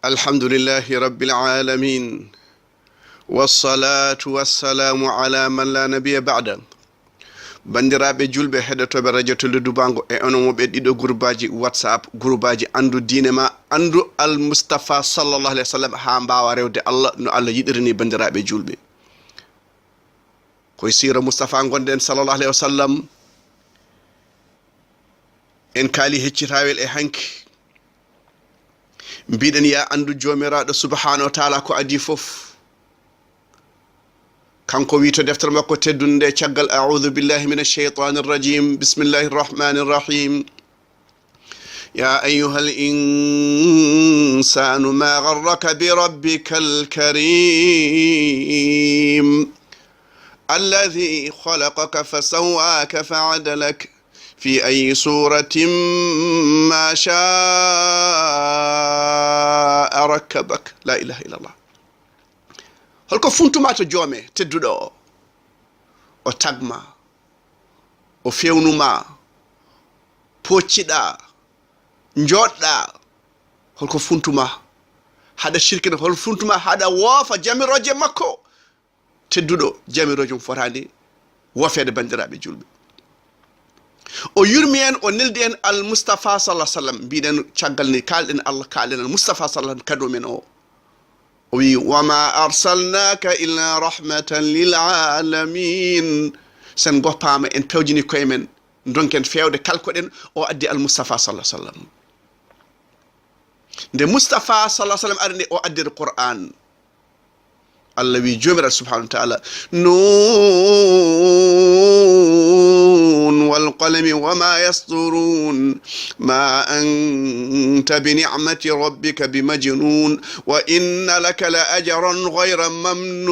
Alhamdulillahi rabbil alamin. Wassalatu wassalamu ala man la nabiyya ba'da. Bandiraɓe julɓe heɗotoɓe radio to Dubango e onon mo ɓe ɗiɗo groupe WhatsApp, groupe Andu diine ma, Andu al Mustafa sallallahu alaihi wasallam ha mbawa rewde Allah no Allah yiɗirini bandiraɓe julɓe. Koye sira Mustafa gonden sallallahu alaihi wasallam en kaali heccitawel e hanki. Mbiɗen ya andu jomiraɗo subhanahu wa ta'ala ko adi fof. Kanko wi to deftere makko teddunde caggal a'udhu billahi minash shaitanir rajim bismillahir rahmanir rahim ya ayyuhal insanu ma gharraka bi rabbikal karim alladhi khalaqaka fasawwaka fa'adalak في أي سورة ما شاء ركبك لا إله إلا الله. هل كفنتما تجومي تدودو o tagma o fewnuma poccida njodda holko funtuma hada shirkina hol funtuma hada wofa jamiroje makko teddudo jamiroje fotande wofede bandirabe julbe o yurmi en o neldi en al Mustafa sallallahu alaihi wasallam biiden caggal ni kalden Allah kalden al Mustafa sallallahu kado men o wi wama arsalnaka illa rahmatan lil alamin sen goppama en pewjini koye men donken fewde kalkoden o addi al Mustafa sallallahu alaihi wasallam nde Mustafa sallallahu alaihi wasallam arni o addi Qur'an Allah wi jomira subhanahu wa ta'ala nun wal qalami wama yasturun ma anta bi ni'mati rabbika bimajnun wa inna laka la ajran ghayra mamnun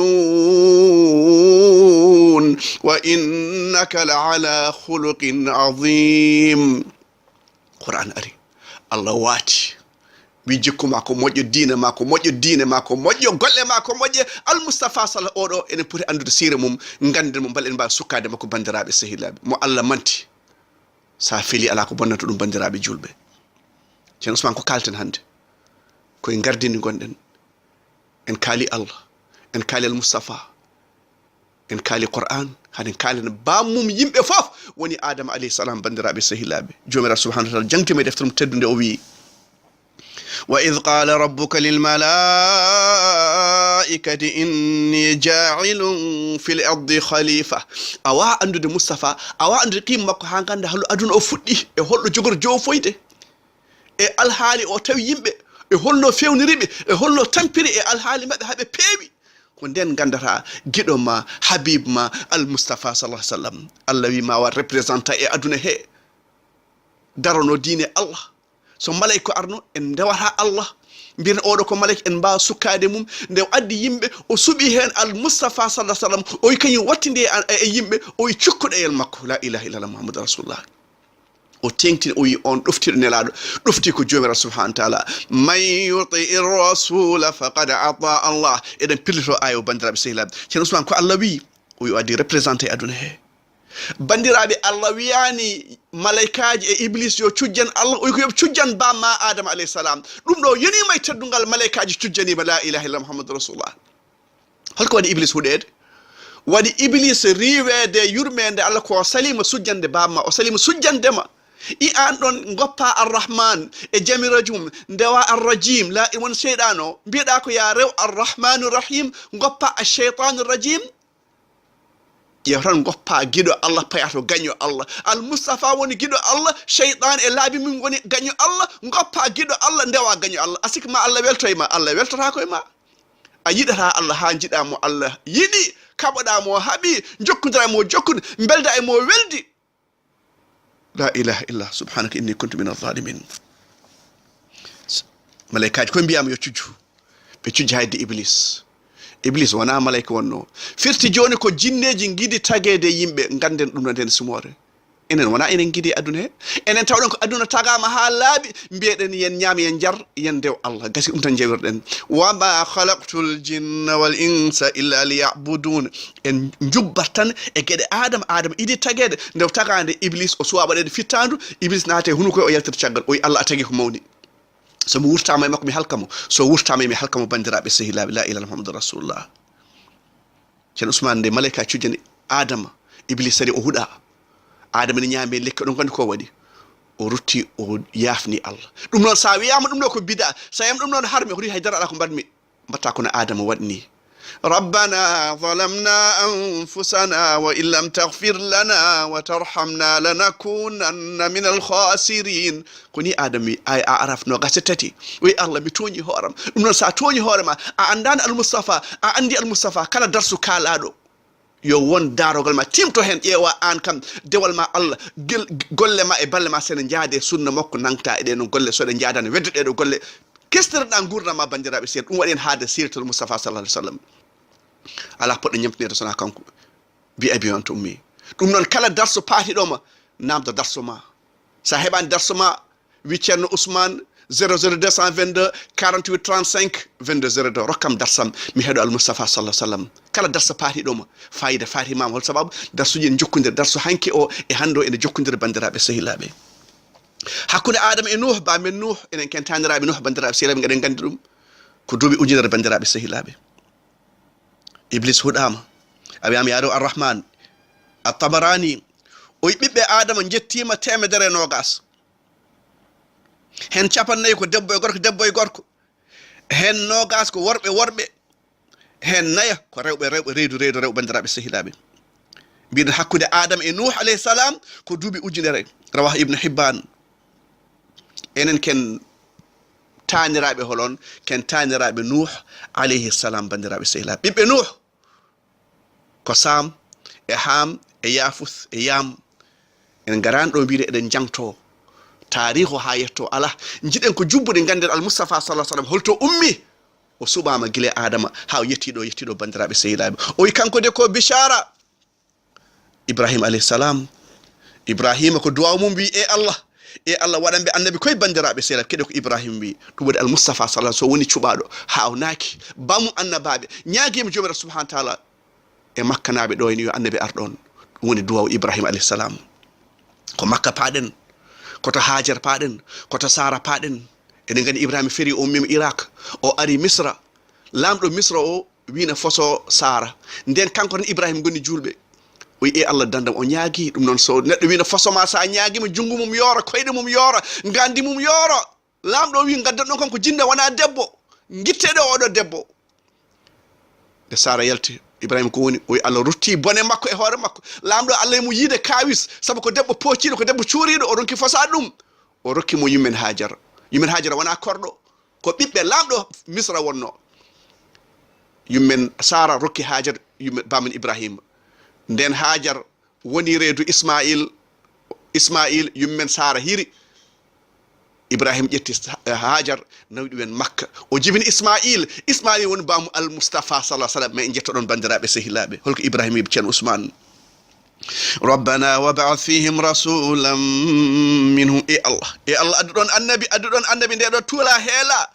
wa innaka la ala khuluqin azim. Qur'an ari Allah wati wi jikku mako moƴƴo diine mako moƴƴo diine mako moƴƴo golle mako moƴƴe al Mustafa sala oɗo enen poti andude sire mum ganden mo bal en mbawi sukkade makko bandiraɓe sehilaɓe mo Allah manti sa feli ala ko bonnata ɗum bandiraɓe julɓe. Thierno Ousmane ko kalten hande koye gardini gonɗen en kaali Allah en kaali al Mustafa en kaali Qur'an haden kalina bammum yimɓe fof woni Adama alayhi salam bandiraɓe sehilaɓe jomiraɗo subhanahu wa ta'ala jangtimo e deftere mum teddude o wi وإذ قال ربك للملائكة إني جاعل في الأرض خليفة أوا أندو دي مصطفى أوا أندو قيم مكو هانغاند هلو أدون أو فدي e hollo jogor jow foyde e alhaali o tawi yimɓe e holno fewniriɓe e holno tampiri e alhaali maɓɓe haɓe peewi ko nden gandata giɗo ma habib ma al Mustafa sallallahu alaihi wasallam Allah wi ma wa représentant e aduna he darono diine Allah so malayko arno en dewata Allah mbirna oɗo ko malayka en mbawa sukkade mum nde addi yimɓe o suɓi hen al Mustafa sallallahu alaihi wasallam o wi kañum wattinde e yimɓe o wi cukkuɗeyel makko la ilaha illallah muhammadou rasulullah o tengtini o wi on ɗoftiɗo nelaɗo ɗofti ko jomiraɗo subhanahu wa ta'ala man yuti rasula faqad ata Allah eɗen pillito ayo bandiraɓe sehilaɓe Thierno Ousmane ko Allah wi o wi o addi représenté aduna he bandiraɓe Allah wiyani malaikaji e iblis yo cujjan Allah o ko yo cujjan bamma Adama alayhi salam ɗum ɗo yonima e teddungal malaikaji cujjanima la ilaha illallah muhammadur rasulullah. Holko waɗi iblis huɗede? Waɗi iblis riwede yurmede Allah ko salima sujjande bamma o salima sujjandema i an ɗon goppa arrahman e jamiraji mum ndewa arrajim la won seyɗano mbiɗa ko ya rew arrahmanur rahim goppa ash-shaytanur rajim yewtan goppa giɗo Allah payato gaño Allah al Mustafa woni giɗo Allah shaytan e laabi mum woni gaño Allah goppa giɗo Allah ndewa gaño Allah asik ma Allah weltoy ma Allah weltata koye ma a yiɗata Allah ha jiɗamo Allah yiɗi kaɓoɗamo haaɓi jokkudira mo jokkude belda e mo weldi la ilaha illa subhanaka inni kuntu min adh-dhalimin. Malaikaji koye mbiyama yo cujju ɓe cujji hayde iblis wona malayka wonno firti joni ko jinneji gidi tagede yimɓe ganden ɗum no nden sumore enen wona enen gidi aduna he enen tawɗen ko aduna tagama ha laaɓi mbiyeɗen yen ñaam yen jar yen dew Allah gasi ɗum tan jewirɗen wama khalaqtul jinna wal insa illa liya'budun en jubbat tan e gueɗe adama idi tagede ndew tagade iblis o suwa waɗede fittandu iblis naate hunuko o yaltata caggal o wi Allah a tagi ko mawni so mo wurtama e makko mi halkamo so wurtama mi halkamo bandiraɓe sehilaɓe la ilaha muhammadur rasulullah Thierno Ousmane nde malaika cujjani adama iblis ari o huuɗa adama ne ñaame lekki ɗon gandi ko waɗi o rutti o yafni Allah ɗum noon sa wiyama ɗum ɗo ko bida sa yam ɗum noon harmi hori haydara ala ko mbaɗmi mbatta kono adama waɗni ربنا ظلمنا أنفسنا وإن لم تغفر لنا وترحمنا لنكونن من الخاسرين كوني آدمي أي أعرف نغستتي وي الله متوني هورم من ساتوني هورم أندان المصطفى أندي المصطفى كان درسو كالادو yo won darogol ma timto hen ƴeewa an kam dewal ma Allah golle ma e balle ma sene jaade sunna makko nangta e ɗe no golle so ɗe jaadani wedduɗe ɗo golle kestirɗa gurdama bandiraɓe seeɗa ɗum waɗi en haade siratul Mustafa sallallahu alaihi wasallam ala poɗɗo ñamtinede sona kanko bi abi on to ummi ɗum noon kala darso paatiɗoma namdo darso ma sa heɓani darso ma wi ceerno Ousmane 00222 48 35 22 02 rokkam darsam mi heeɗo al Mustafa sallallahu alaihi wasallam kala darso paatiɗoma fayida faatimama hol sababu darsuji ene jokkodiri darso hanki o e hande o ene jokkodiri bandiraɓe sehilaɓe hakkude adama e nuh ba men nuh enen kentaniraɓe nuh bandiraɓe sehilaɓe gaɗen gandi ɗum ko duuɓi ujunere bandiraɓe sehilaɓe iblis huɗama a wiyama yaɗo arrahman at-tabarani o ɓiɓɓe adama jettima 120 hen 40 ko debbo e gorko hen 20 ko worɓe hen 4 ko rewɓe reedu rewɓe bandiraɓe sehilaɓe mbiɗen hakkude adama e nuh alayhi salam ko duuɓi ujunere rawah ibnu hibban enen ken taniraɓe holon ken taniraɓe nuh alayhi salam bandiraɓe sehilaɓe ɓiɓɓe nuh ko sam e ham e yafus e yam en garani ɗo mbiɗe eɗen jangto tarihu ha yetto ala jiɗen ko jubbude ganden al Mustafa sallallahu alaihi wasallam holto ummi o suɓama guila adama ha o yettiɗo bandiraɓe sehilaɓe o wi kanko de ko bishara Ibrahim alayhi salam Ibrahima ko duwaw mum wi e Allah waɗanɓe annabi koye bandiraɓe sehilaɓe keɗe ko Ibrahima wi ɗum waɗi al Mustafa sallallahu so woni cuɓaɗo ha o naaki bamu annabaɓe ñaaguima jomiraɗo subhanahu wa taala e makkanaɓe ɗo en yo annabi arɗon ɗum woni duwaw Ibrahima alayhi salam ko makka paaɗen koto hajar paaɗen koto sara paaɗen eɗen gandi Ibrahima feri o ummima Irak o ari misra lamɗo misra o wina foso sara nden kanko tan Ibrahima gonni julɓe o wi e Allah dandam o ñaagui ɗum noon so neɗɗo wino fasoma sa ñaaguima jungo mum yoora koyɗe mum yoora gandi mum yoora lamɗo wi gaddan ɗon kanko jinne wona debbo guitteɗo oɗo debbo nde sara yalti Ibrahima ko woni o wi Allah rutti bone makko e hoore makko lamɗo Allah mo yiide kawis sabu ko debbo pocciɗo ko debbo cuuriɗo o ronki fosa ɗum o rokki mo yummen hajara wona korɗo ko ɓiɓɓe lamɗo misra wonno yummen sara rokki hajar yummen bamen Ibrahima nden hajar woni reedu ismail yummen sara hiri Ibrahima ƴetti hajar nawi ɗumen makka o jibini ismail woni bamu al Mustafa sallallahu alaihi wasallam mais jettoɗon bandiraɓe sehilaɓe holko Ibrahima yiɓe ceerno Ousmane ربنا وابعث فيهم رسولا منهم الله أدرون النبي ندو تولا هلا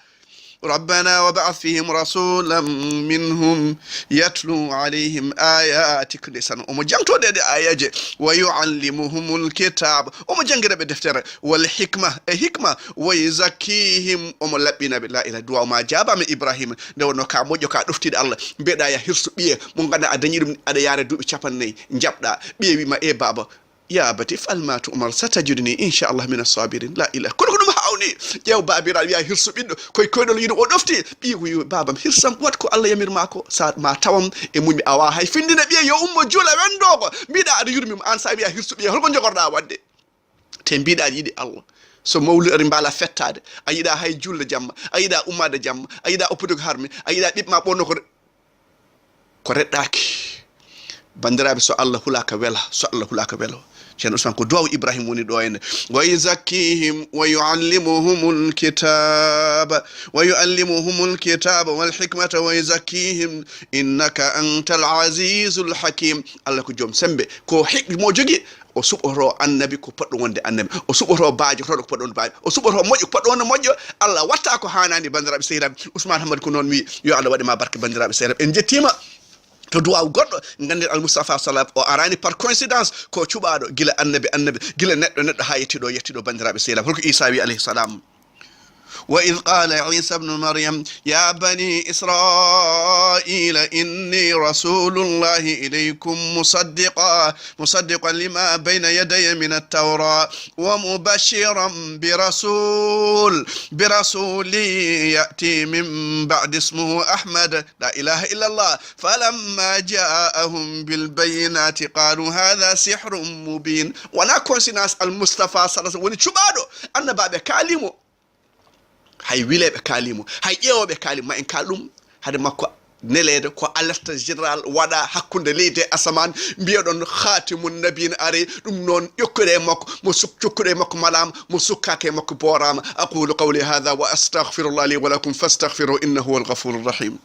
ربنا وابعث فيهم رسولا منهم يتلو عليهم آياتك لسان وما جانتو دي آيات ويعلمهم الكتاب وما جانغرا بدفتر والحكمة حكمة ويزكيهم وما لبنا بالله إلى دعاء ما جابا من إبراهيم دو نوكا موجو كا دفتيد الله بيدا يا هرسو بيه مونغانا أدنيرم أدا ياري دوبي چاپن نجابدا بيه ويما بابا يا بتي فالما تؤمر ستجدني إن شاء الله من الصابرين لا إله كل هاوني ياو بابيرا يا هرسو بيدو koyɗol yiɗo o ɗofti ɓiye ko yo babam hirsam wat ko Allah yamirma ko sa ma tawam e mummi awa hay findina ɓiye yo ummo juula wendogo mbiɗa aɗa yurmima an sa wiya hirsu ɓiye holko jogorɗa wadde te mbiɗa aɗa yiɗi Allah so mawludare mbala fettade a yiɗa hay julle jamma a yiɗa ummade jamma a yiɗa oppude ko harmi a yiɗa ɓiɓma ɓonno ko reɗɗaki bandiraɓe so Allah hulaka welo Thierno Ousmane ko duwaw Ibrahima woni ɗo ene wa yuzakkihim wa yuallimuhumul kitaba wal hikmata wa yuzakkihim innaka antal azizul hakim Allah ko joom sembe ko mo jogi o suɓoto annabi ko poɗɗo wonde annabi o suɓoto baajo toɗo ko poɗɗo wonde baajo o suɓoto moƴƴo ko poɗɗo wonde moƴƴo Allah watta ko hanani bandiraɓe sehilaɓe Ousmane Hamad ko noon wi yo Allah waɗima barke bandiraɓe sehilaɓe en jettima to duwaw goɗɗo ganden al Mustafa sallam o arani par coïncidence ko cuɓaɗo gila annabi gila neɗɗo ha yettiɗo bandiraɓe sehilaɓe holko Isa wi alayhi salam وإذ قال عيسى ابن مريم يا بني إسرائيل إني رسول الله إليكم مصدقا لما بين يدي من التوراة ومبشرا برسول يأتي من بعد اسمه أحمد لا إله إلا الله فلما جاءهم بالبينات قالوا هذا سحر مبين. ونا كونسيناس المصطفى صلى الله عليه وسلم ونشبادو أن بابا كاليمو hay wileɓe kalimo hay ƴewoɓe kalimo en kalɗum hade makko nelede ko alerte général waɗa hakkude leydi e asaman mbiyaɗon khatimun nabiyina ari ɗum noon ƴokkude makko mo cokkude makko malama mo sukkake makko borama aqulu qawli hadha wa astaghfirullah li wa lakum fastaghfiru innahu huwal ghafurur rahim.